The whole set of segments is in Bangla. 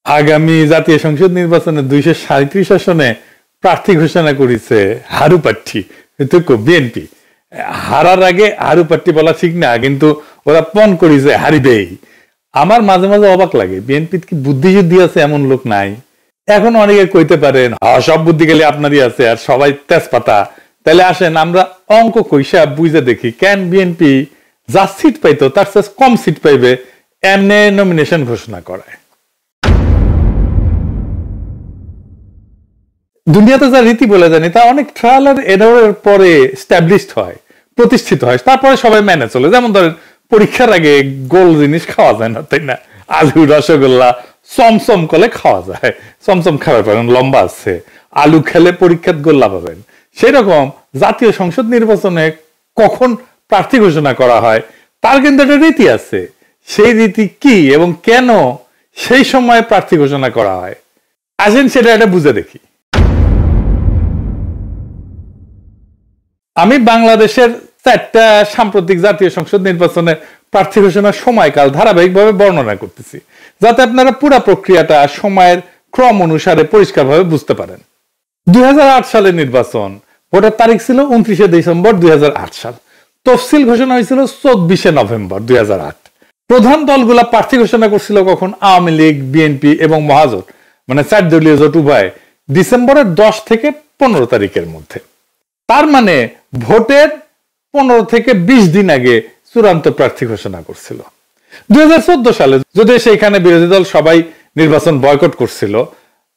আগামী জাতীয় সংসদ নির্বাচনে 237 আসনে প্রার্থী ঘোষণা করেছে হারুপাঠ্যি বিএনপি। হারার আগে হারুপাঠ্যি বলা ঠিক না, কিন্তু ওরা পণ করেছে হারিবেই। আমার মাঝে মাঝে অবাক লাগে, বিএনপি কি বুদ্ধিযুদ্ধি আছে এমন লোক নাই? এখন অনেকে কইতে পারেন সব বুদ্ধি গেলে আপনারই আছে আর সবাই তেজপাতা। তাহলে আসেন আমরা অঙ্ক কইসা বুঝে দেখি, কেন বিএনপি যা সিট পাইতো তার চেয়ে কম সিট পাইবে এমনি নমিনেশন ঘোষণা করায়। দুনিয়াতে যা রীতি বলে জানি তা অনেক ট্রায়াল আর এররের পরে স্ট্যাবলিশড হয়, প্রতিষ্ঠিত হয়, তারপরে সবাই মেনে চলে। যেমন ধরেন পরীক্ষার আগে গোল জিনিস খাওয়া যায় না, তাই না? আলু রসগোল্লা চমচম করলে খাওয়া যায়, চমচম খাবার পাবেন, লম্বা আছে। আলু খেলে পরীক্ষার গোল্লা পাবেন। সেই রকম জাতীয় সংসদ নির্বাচনে কখন প্রার্থী ঘোষণা করা হয় তার কিন্তু একটা রীতি আছে। সেই রীতি কি এবং কেন সেই সময় প্রার্থী ঘোষণা করা হয়, আসেন সেটা একটা বুঝে দেখি। আমি বাংলাদেশের 4টা সাম্প্রতিক জাতীয় সংসদ নির্বাচনের প্রার্থী ঘোষণার সময়কাল ধারাবাহিকভাবে বর্ণনা করতেছি, যাতে আপনারা পুরো প্রক্রিয়াটা সময়ের ক্রম অনুসারে পরিষ্কারভাবে বুঝতে পারেন। 2008 সালের নির্বাচন, ভোটের তারিখ ছিল 29 ডিসেম্বর 2008 সাল। তফসিল ঘোষণা হয়েছিল 24 নভেম্বর 2008। প্রধান দলগুলা প্রার্থী ঘোষণা করছিল কখন? আওয়ামী লীগ, বিএনপি এবং মহাজোট, মানে 4 দলীয় জোট উভয়, ডিসেম্বরের 10 থেকে 15 তারিখের মধ্যে। তার মানে ভোটের 15 থেকে 20 দিন আগে চূড়ান্ত প্রার্থী ঘোষণা করছিল। 2014 সালে যদি সেইখানে বিরোধী দল সবাই নির্বাচন বয়কট করছিল,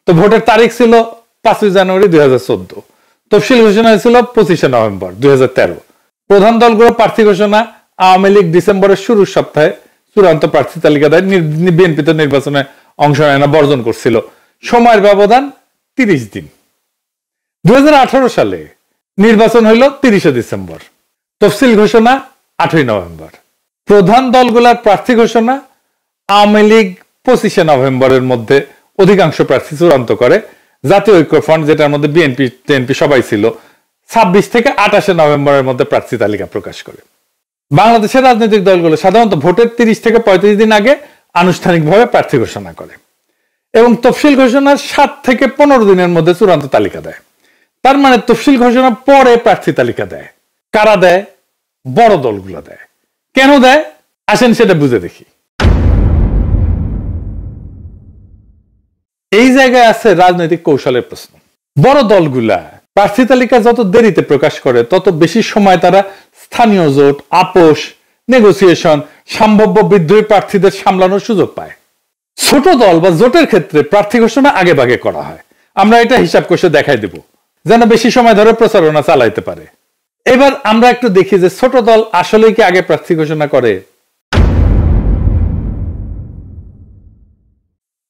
তো ভোটের তারিখ ছিল 5 জানুয়ারি 2014। তফসিল ঘোষণা হয়েছিল 25 নভেম্বর 2013। প্রধান দলগুলো প্রার্থী ঘোষণা, আওয়ামী লীগ ডিসেম্বরের শুরুর সপ্তাহে চূড়ান্ত প্রার্থী তালিকা দেয়। বিএনপি তো নির্বাচনে অংশ নেয় না, বর্জন করছিল। সময়ের ব্যবধান 30 দিন। 2018 সালে নির্বাচন হইল 30 ডিসেম্বর, তফসিল ঘোষণা 8 নভেম্বর। প্রধান দলগুলার প্রার্থী ঘোষণা, আওয়ামী লীগ 25 নভেম্বরের মধ্যে অধিকাংশ প্রার্থী চূড়ান্ত করে। জাতীয় ঐক্যফ্রন্ট, যেটার মধ্যে বিএনপি টিএনপি সবাই ছিল, 26 থেকে 28 নভেম্বরের মধ্যে প্রার্থী তালিকা প্রকাশ করে। বাংলাদেশের রাজনৈতিক দলগুলো সাধারণত ভোটের 30 থেকে 35 দিন আগে আনুষ্ঠানিকভাবে প্রার্থী ঘোষণা করে এবং তফসিল ঘোষণার 7 থেকে 15 দিনের মধ্যে চূড়ান্ত তালিকা দেয়। তার মানে তফসিল ঘোষণা পরে প্রার্থী তালিকা দেয়। কারা দেয়? বড় দলগুলো দেয়। কেন দেয় আসেন সেটা বুঝে দেখি। এই জায়গায় আছে রাজনৈতিক কৌশলের প্রশ্ন। বড় দলগুলা প্রার্থী তালিকা যত দেরিতে প্রকাশ করে তত বেশি সময় তারা স্থানীয় জোট, আপোষ, নেগোসিয়েশন, সম্ভাব্য বিদ্রোহী প্রার্থীদের সামলানোর সুযোগ পায়। ছোট দল বা জোটের ক্ষেত্রে প্রার্থী ঘোষণা আগে ভাগে করা হয়। আমরা এটা হিসাব কষে দেখাই দেব যেন বেশি সময় ধরে প্রচারণা চালাইতে পারে। এবার আমরা একটু দেখি যে ছোট দল আসলে কি আগে প্রার্থী ঘোষণা করে।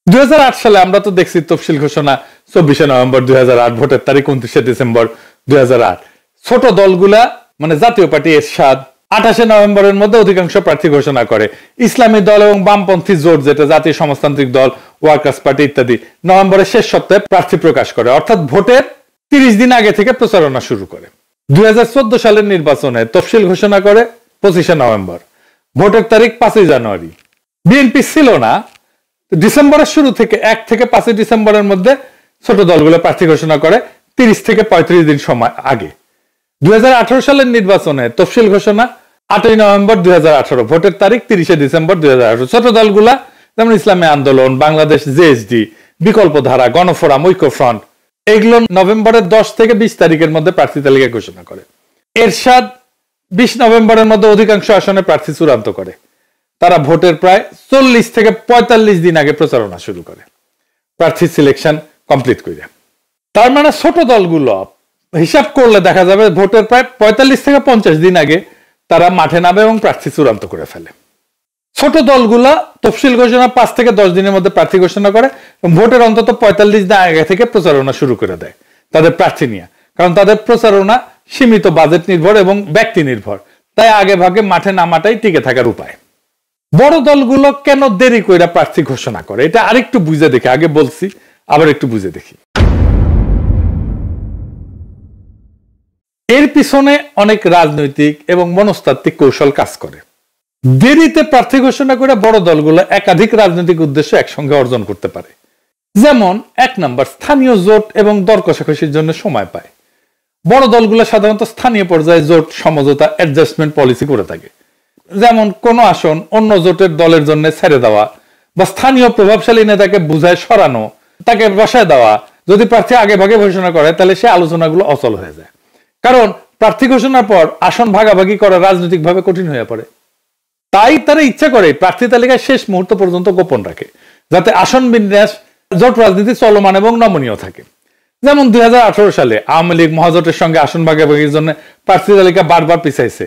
2008 সালে আমরা তো দেখছি তফসিল ঘোষণা 24 নভেম্বর 2008, ভোটের তারিখ 29 ডিসেম্বর 2008। ছোট দলগুলা মানে জাতীয় পার্টি এরশাদ 28 নভেম্বরের মধ্যে অধিকাংশ প্রার্থী ঘোষণা করে। ইসলামী দল এবং বামপন্থী জোট, যেটা জাতীয় সমাজতান্ত্রিক দল, ওয়ার্কার্স পার্টি ইত্যাদি, নভেম্বরের শেষ সপ্তাহে প্রার্থী প্রকাশ করে, অর্থাৎ ভোটের 30 দিন আগে থেকে প্রচারণা শুরু করে। 2014 সালের নির্বাচনে তফসিল ঘোষণা করে 25 নভেম্বর, ভোটের তারিখ 5 জানুয়ারি। বিএনপি ছিল না, ডিসেম্বরের শুরু থেকে 1 থেকে 5 ডিসেম্বরের মধ্যে ছোট দলগুলো প্রার্থী ঘোষণা করে 30 থেকে 35 দিন সময় আগে। 2018 সালের নির্বাচনে তফসিল ঘোষণা 8 নভেম্বর 2018, ভোটের তারিখ 30 ডিসেম্বর 2018। ছোট দলগুলা যেমন ইসলামী আন্দোলন, বাংলাদেশ জেএসডি, বিকল্প ধারা, গণফোরাম, ঐক্যফ্রন্ট, এগুলো নভেম্বরের 10 থেকে 20 তারিখের মধ্যে প্রার্থী তালিকা ঘোষণা করে। এরশাদ 20 নভেম্বরের মধ্যে অধিকাংশ আসনে প্রার্থী চূড়ান্ত করে। তারা ভোটের প্রায় 40 থেকে 45 দিন আগে প্রচারণা শুরু করে প্রার্থী সিলেকশন কমপ্লিট করে। তার মানে ছোট দলগুলো হিসাব করলে দেখা যাবে ভোটের প্রায় 45 থেকে 50 দিন আগে তারা মাঠে নামে এবং প্রার্থী চূড়ান্ত করে ফেলে। ছোট দলগুলা তফসিল ঘোষণা 5 থেকে 10 দিনের মধ্যে প্রার্থী ঘোষণা করে এবং ভোটের অন্তত 45 দিন আগে থেকে প্রচারণা শুরু করে দেয় তাদের প্রার্থী নিয়ে, কারণ তাদের প্রচারণা সীমিত বাজেট নির্ভর এবং ব্যক্তি নির্ভর, তাই আগে ভাগে মাঠে নামাটাই টিকে থাকার উপায়। বড় দলগুলো কেন দেরি করে প্রার্থী ঘোষণা করে এটা আরেকটু বুঝে দেখি। আগে বলছি, আবার একটু বুঝে দেখি। এর পিছনে অনেক রাজনৈতিক এবং মনস্তাত্ত্বিক কৌশল কাজ করে। দেরিতে প্রার্থী ঘোষণা করে বড় দলগুলো একাধিক রাজনৈতিক উদ্দেশ্য একসঙ্গে অর্জন করতে পারে। যেমন 1 নম্বর, স্থানীয় জোট এবং দর কষাকষির জন্য সময় পায়। বড় দলগুলো সাধারণত স্থানীয় পর্যায়ে জোট সমঝোতা অ্যাডজাস্টমেন্ট পলিসি করে থাকে, যেমন কোন আসন অন্য জোটের দলের জন্য ছেড়ে দেওয়া বা স্থানীয় প্রভাবশালী নেতাকে বুঝায় সরানো, তাকে বসায় দেওয়া। যদি প্রার্থী আগে ভাগে ঘোষণা করে তাহলে সে আলোচনাগুলো অচল হয়ে যায়, কারণ প্রার্থী ঘোষণার পর আসন ভাগাভাগি করা রাজনৈতিকভাবে কঠিন হয়ে পড়ে। তাই তারা ইচ্ছা করে প্রার্থী তালিকায় শেষ মুহূর্ত পর্যন্ত গোপন রাখে, যাতে আসন বিন্যাস জোট রাজনীতি চলমান এবং নমনীয় থাকে। যেমন 2018 সালে আওয়ামী লীগ মহাজোটের সঙ্গে আসন ভাগাভাগির জন্য প্রার্থী তালিকা বারবার পিছাইছে,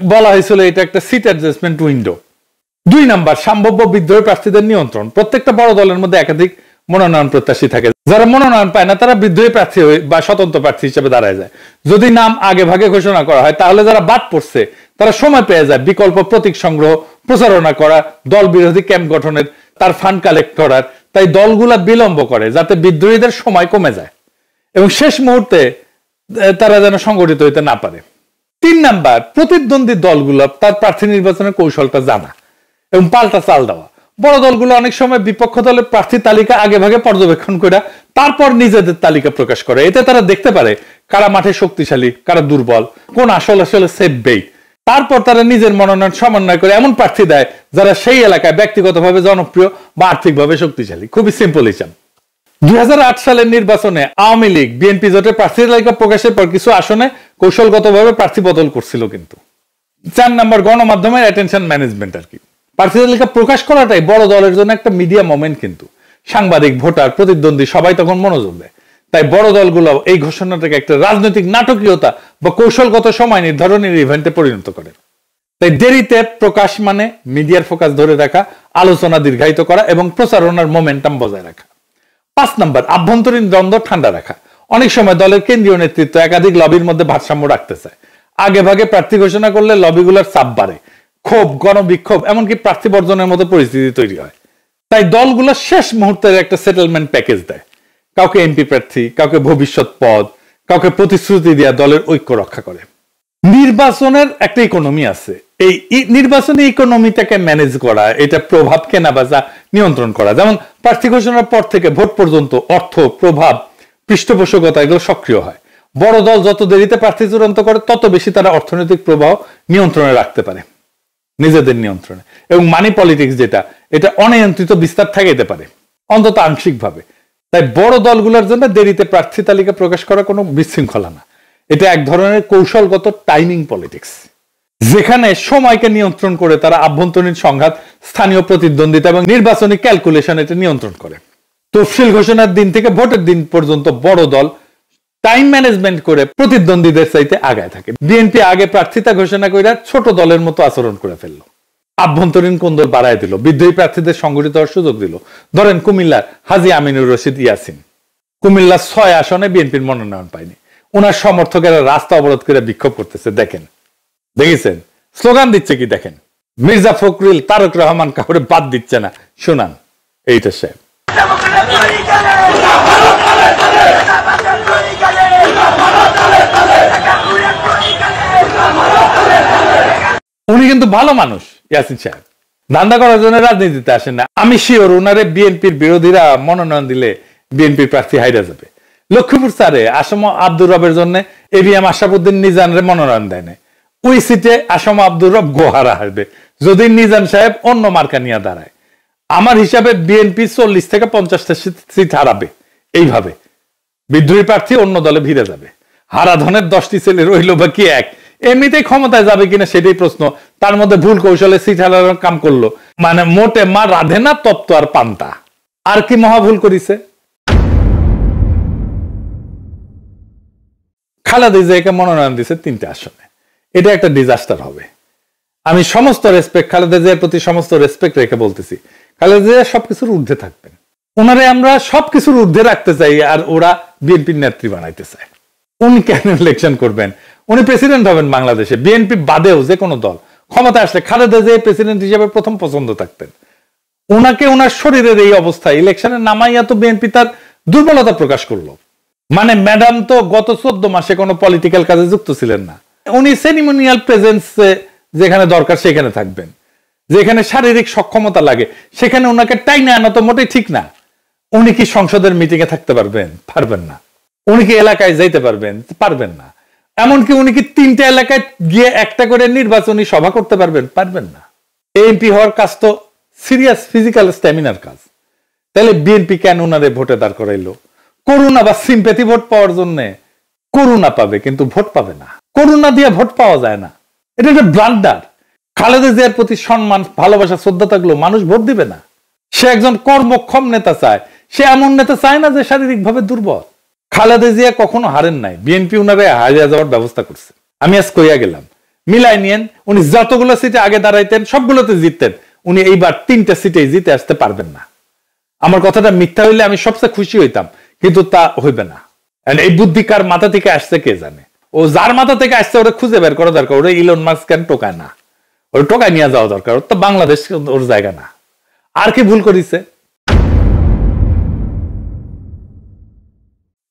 বলা হয়েছিল এটা একটা সিট অ্যাডজাস্টমেন্ট উইন্ডো। 2 নম্বর, সম্ভাব্য বিদ্রোহী প্রার্থীদের নিয়ন্ত্রণ। প্রত্যেকটা বড় দলের মধ্যে একাধিক মনোনয়ন প্রত্যাশী থাকে, যারা মনোনয়ন পায় না তারা বিদ্রোহী প্রার্থী বা স্বতন্ত্র প্রার্থী হিসেবে দাঁড়ায় যায়। যদি নাম আগে ভাগে ঘোষণা করা হয় তাহলে যারা বাদ পড়ছে তারা সময় পেয়ে যায় বিকল্প প্রতীক সংগ্রহ, প্রচারণা করা, দল বিরোধী ক্যাম্প গঠনের, তার ফান্ড কালেক্ট করার। তাই দলগুলা বিলম্ব করে যাতে বিদ্রোহীদের সময় কমে যায় এবং শেষ মুহূর্তে তারা যেন সংগঠিত হইতে না পারে। 3 নাম্বার, প্রতিদ্বন্দ্বী দলগুলো তার প্রার্থী নির্বাচনের কৌশলটা জানা এবং পাল্টা চাল দেওয়া। বড় দলগুলো অনেক সময় বিপক্ষ দলের প্রার্থী তালিকা আগে ভাগে পর্যবেক্ষণ করে তারপর নিজেদের তালিকা প্রকাশ করে। এতে তারা দেখতে পারে কারা মাঠে শক্তিশালী, কারা দুর্বল, কোন আসলে সেফ বেট। তারপর তারা নিজের মনোনয়ন সমন্বয় করে এমন প্রার্থী দেয় যারা সেই এলাকায় ব্যক্তিগতভাবে জনপ্রিয় বা আর্থিকভাবে শক্তিশালী। খুবই সিম্পল হিসাব। 2008 সালের নির্বাচনে আওয়ামী লীগ বিএনপি জোটের প্রার্থী তালিকা প্রকাশের পর কিছু আসনে কৌশলগতভাবে প্রার্থী বদল করছিল কিন্তু। 4 নম্বর, গণমাধ্যমের অ্যাটেনশন ম্যানেজমেন্ট আর কি। প্রার্থী তালিকা প্রকাশ করাটাই বড় দলের জন্য একটা মিডিয়া মোমেন্ট কিন্তু। সাংবাদিক, ভোটার, প্রতিদ্বন্দ্বী সবাই তখন মনোযোগ দেয়। তাই বড় দলগুলো এই ঘোষণাটাকে একটা রাজনৈতিক নাটকীয়তা বা কৌশলগত সময় নির্ধারণের ইভেন্টে পরিণত করে। তাই দেরিতে প্রকাশ মানে মিডিয়ার ফোকাস ধরে রাখা, আলোচনা দীর্ঘায়িত করা এবং প্রচারণার মোমেন্টাম বজায় রাখা। 5 নম্বর, আভ্যন্তরীণ দ্বন্দ্ব ঠান্ডা রাখা। অনেক সময় দলের কেন্দ্রীয় নেতৃত্ব একাধিক লবির মধ্যে ভারসাম্য রাখতে চায়। আগে ভাগে প্রার্থী ঘোষণা করলে লবিগুলোর চাপ বাড়ে, ক্ষোভ, গণবিক্ষোভ, এমনকি প্রার্থী বর্জনের মতো পরিস্থিতি তৈরি হয়। তাই দলগুলো শেষ মুহূর্তের একটা সেটেলমেন্ট প্যাকেজ দেয়, কাউকে এমপি প্রার্থী, কাউকে ভবিষ্যৎ পদ, কাউকে প্রতিশ্রুতি দেওয়া দলের ঐক্য রক্ষা করে। নির্বাচনের একটা ইকোনমি আছে, এই নির্বাচনী ইকোনমিটাকে ম্যানেজ করা, এটা প্রভাব কেনা বেচা নিয়ন্ত্রণ করা। যেমন প্রার্থী ঘোষণার পর থেকে ভোট পর্যন্ত অর্থ, প্রভাব, পৃষ্ঠপোষকতা এগুলো সক্রিয় হয়। বড় দল যত দেরিতে প্রার্থী চূড়ান্ত করে তত বেশি তারা অর্থনৈতিক প্রভাব নিয়ন্ত্রণে রাখতে পারে, নিজেদের নিয়ন্ত্রণে। এবং মানি পলিটিক্স যেটা, এটা অনিয়ন্ত্রিত বিস্তার থাকাইতে পারে, অন্তত আংশিকভাবে। তাই বড় দলগুলোর জন্য দেরিতে প্রার্থী তালিকা প্রকাশ করা কোনো বিশৃঙ্খলা না, এটা এক ধরনের কৌশলগত টাইমিং পলিটিক্স, যেখানে সময়কে নিয়ন্ত্রণ করে তারা আভ্যন্তরীণ সংঘাত, স্থানীয় প্রতিদ্বন্দ্বিতা এবং নির্বাচনী ক্যালকুলেশন এটা নিয়ন্ত্রণ করে। তফসিল ঘোষণার দিন থেকে ভোটের দিন পর্যন্ত বড় দল টাইম ম্যানেজমেন্ট করে প্রতিদ্বন্দ্বীদের চাইতে আগায় থাকে। বিএনপি আগে প্রার্থিতা ঘোষণা করে ছোট দলের মতো আচরণ করে ফেললো, আভ্যন্তরীণ কোন্দল বাড়ায় দিল, বিদ্রোহী প্রার্থীদের সংগঠিত হওয়ার সুযোগ দিল। ধরেন কুমিল্লার হাজী আমিনুর রশিদ ইয়াসিন, কুমিল্লার 6 আসনে বিএনপির মনোনয়ন পায়নি। ওনার সমর্থকেরা রাস্তা অবরোধ করে বিক্ষোভ করতেছে, দেখেছেন স্লোগান দিচ্ছে কি দেখেন, মির্জা ফখরুল, তারেক রহমান কাউরে বাদ দিচ্ছে না। শুনান এইটা সাহেব। উনি কিন্তু ভালো মানুষ, ইয়াসিন সাহেব ধান্দা করার জন্য রাজনীতিতে আসেন না। আমি শিওর উনারে বিএনপির বিরোধীরা মনোনয়ন দিলে বিএনপির প্রার্থী হাইরা যাবে। লক্ষ্মীপুর স্যারে আসম আব্দুর রবের জন্য এবিএম আশরাফুদ্দিন নিজানের মনোনয়ন দেয় না। ওই সিটে আসম আব্দুর রব গোহারা হারবে যদি নিজান সাহেব অন্য মার্কা নিয়ে দাঁড়ায়। আমার হিসাবে বিএনপি 40 থেকে 50টা সিট হারাবে। এইভাবে বিদ্রোহী প্রার্থী অন্য দলে ভিড়ে যাবে। হারাধনের 10টি ছেলে রইল বা কি এক, এমনিতেই ক্ষমতায় যাবে কিনা সেটাই প্রশ্ন। তার মধ্যে ভুল কৌশলে সিট হারানোর কাম করলো, মানে মোটে মা রাধে না তপ্ত আর পান্তা। আর কি মহা ভুল করিছে। খালেদা জিয়াকে মনোনয়ন দিছে 3টে আসনে, এটা একটা ডিজাস্টার হবে। আমি সমস্ত রেসপেক্ট, খালেদা জিয়ার প্রতি সমস্ত রেসপেক্ট রেখে বলতেছি, খালেদা জিয়া সবকিছুর ঊর্ধ্বে থাকবেন। ওনারে আমরা সবকিছুর ঊর্ধ্বে রাখতে চাই, আর ওরা বিএনপির নেত্রী বানাইতে চায়। উনি কেন ইলেকশন করবেন? উনি প্রেসিডেন্ট হবেন বাংলাদেশে, বিএনপি বাদেও যে কোনো দল ক্ষমতা আসলে খালেদা জিয়া প্রেসিডেন্ট হিসেবে প্রথম পছন্দ থাকতেন। ওনাকে ওনার শরীরের এই অবস্থায় ইলেকশনে নামাইয়া তো বিএনপি তার দুর্বলতা প্রকাশ করলো। মানে ম্যাডাম তো গত 14 মাসে কোনো পলিটিক্যাল কাজে যুক্ত ছিলেন না। উনি সেরিমোনিয়াল প্রেজেন্স যেখানে দরকার সেখানে থাকবেন, যেখানে শারীরিক সক্ষমতা লাগে সেখানে ওনাকে টাইনে আনা তো মোটেই ঠিক না। উনি কি সংসদের মিটিং এ থাকতে পারবেন? পারবেন না। উনি কি এলাকায় যাইতে পারবেন? পারবেন না। এমনকি উনি কি 3টা এলাকায় গিয়ে একটা করে নির্বাচনী সভা করতে পারবেন? পারবেন না। এমপি হওয়ার কাজ তো সিরিয়াস ফিজিক্যাল স্ট্যামিনার কাজ। তাহলে বিএনপি কেন ওনারে ভোটে দাঁড় করাইলো? করুণা বা সিম্প্যাথি ভোট পাওয়ার জন্য। করুণা পাবে কিন্তু ভোট পাবে না। করুণা দিয়ে ভোট পাওয়া যায় না, এটা একটা ব্লান্ডার। খালেদা জিয়ার প্রতি সম্মান, ভালোবাসা, শ্রদ্ধা থাকলেও মানুষ ভোট দিবে না। সে একজন কর্মক্ষম নেতা চায়। সে এমন নেতা চায় না যে শারীরিকভাবে দুর্বল। খালেদা জিয়া কখনো হারেন নাই, বিএনপি উনারে হারিয়ে যাওয়ার ব্যবস্থা করছে। আমি আজ কইয়া গেলাম, মিলাই নিয়েন। উনি যতগুলো সিটে আগে দাঁড়াইতেন সবগুলোতে জিততেন, উনি এইবার 3টা সিটে জিতে আসতে পারবেন না। আমার কথাটা মিথ্যা হইলে আমি সবচেয়ে খুশি হইতাম, কিন্তু তা হইবে না। এই বুদ্ধি কার মাথা থেকে আসছে কে জানে। ও যার মাথা থেকে আসছে ওরা খুঁজে বের করা দরকার। ওরা ইলন মাস্ক কেন টোকায় না? ওর টোকায় নিয়ে যাওয়া দরকার। ওর তো বাংলাদেশ ওর জায়গা না। আর কি ভুল করিছে?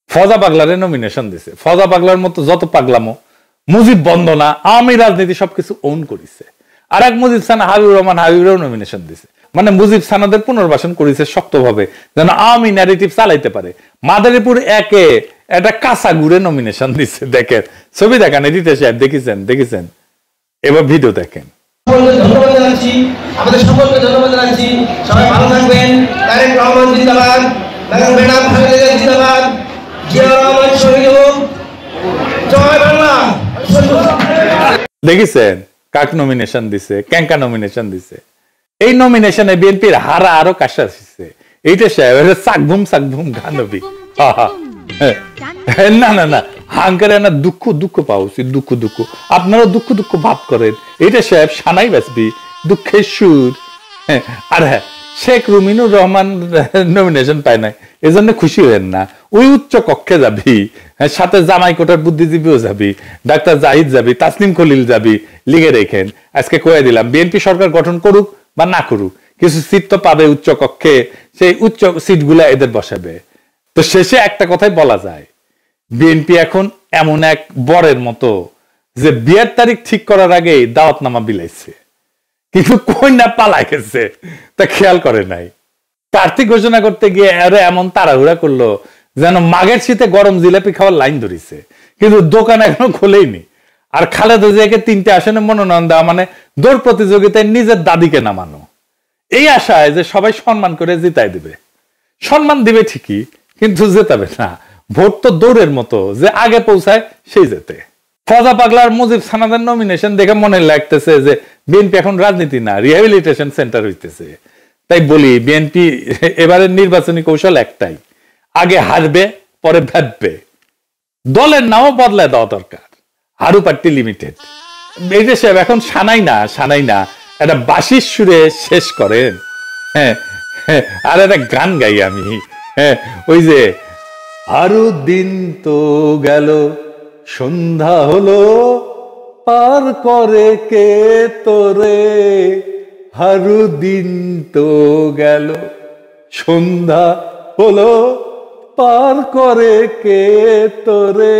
ফজা পাগলারে নমিনেশন দিছে। ফজা পাগলার মতো যত পাগলামো, মুজিব বন্দনা, আওয়ামী রাজনীতি সবকিছু ওন করিছে। আর এক মুজিব সানা হাবিবুর রহমান, হাবিবুরও নমিনেশন দিছে। মানে মুজিব সানাদের পুনর্বাসন করেছে শক্তভাবে, যেন আওয়ামী ন্যারেটিভ চালাইতে পারে। মাদারীপুর একে একটা কাঁচা গুড়ে নমিনেশন দিচ্ছে। দেখেন ছবি, দেখান এডিটর সাহেব, দেখেছেন। এবার ভিডিও দেখেন। ধন্যবাদ জানাচ্ছি, আমাদের সকলকে ধন্যবাদ জানাচ্ছি। সবাই ভালো থাকবেন। তারেক রহমান জিন্দাবাদ, ম্যাডাম খালেদা জিয়া জিন্দাবাদ, জিয়া রহমান শহীদ হোক, জয় বাংলা। দেখেছেন কাক নমিনেশন দিছে, ক্যাঙ্কা নমিনেশন দিছে। এই নমিনেশনে বিএনপির হারা আরো কাশা আসছে। এইটা সাকভুম গানবি। না হাঙ্কারে না দুঃখ পাওয়া উচিত। দুঃখ আপনারা দুঃখ ভাব করেন। এটা সাহেব সানাই বাসবি দুঃখের সুর। আর হ্যাঁ, শেখ রুমিনুর রহমান নমিনেশন পায় নাই, এজন্য খুশি হবেন না। ওই উচ্চ কক্ষে যাবি, সাথে জামাই কোটার বুদ্ধিজীবীও যাবি, ডাক্তার জাহিদ যাবি, তাসনিম খলিল যাবি, লিখে রেখেন। আজকে কয়ে দিলাম, বিএনপি সরকার গঠন করুক বা না করুক, কিছু সিট তো পাবে উচ্চ কক্ষে। সেই উচ্চ সিটগুলা এদের বসাবে। তো শেষে একটা কথাই বলা যায়, বিএনপি এখন এমন এক বরের মতো যে বিয়ের তারিখ ঠিক করার আগে দাওয়াতনামা বিলাইছে, কিন্তু কন্যা পালা গেছে তা খেয়াল করে নাই। প্রার্থী ঘোষণা করতে গিয়ে এমন তাড়াহুড়া করলো যেন মাঘের শীতে গরম জিলাপি খাওয়ার লাইন ধরিছে, কিন্তু দোকান এখনো খোলেইনি। আর খালেদা জিয়াকে 3টে আসনে মনোনয়ন দেওয়া মানে দৌড় প্রতিযোগিতায় নিজের দাদিকে নামানো। এই আশায় যে সবাই সম্মান করে জিতাই দিবে। সম্মান দিবে ঠিকই, কিন্তু জেতাবে না। ভোট তো দৌড়ের মতো, যে আগে পৌঁছায় সেই জেতে। ফজা পাগলার মুজিব সানাদের নমিনেশন দেখে মনে লাগতেছে যে বিএনপি এখন রাজনীতি না, রিহ্যাবিলিটেশন সেন্টার হইতেছে। তাই বলি, বিএনপি এবারের নির্বাচনী কৌশল একটাই, আগে হারবে পরে ভাববে। দলের নামও বদলায় দেওয়া দরকার। Haru party limited. এটা সাহেব এখন সানাই না একটা বাঁশির সুরে শেষ করেন। হ্যাঁ, আর একটা গান গাই আমি। ওই যে আরো দিন তো গেল, সন্ধ্যা হলো, পার করে কে তোরে। হারু দিন তো গেল, সন্ধ্যা হলো, পার করে কে তোরে।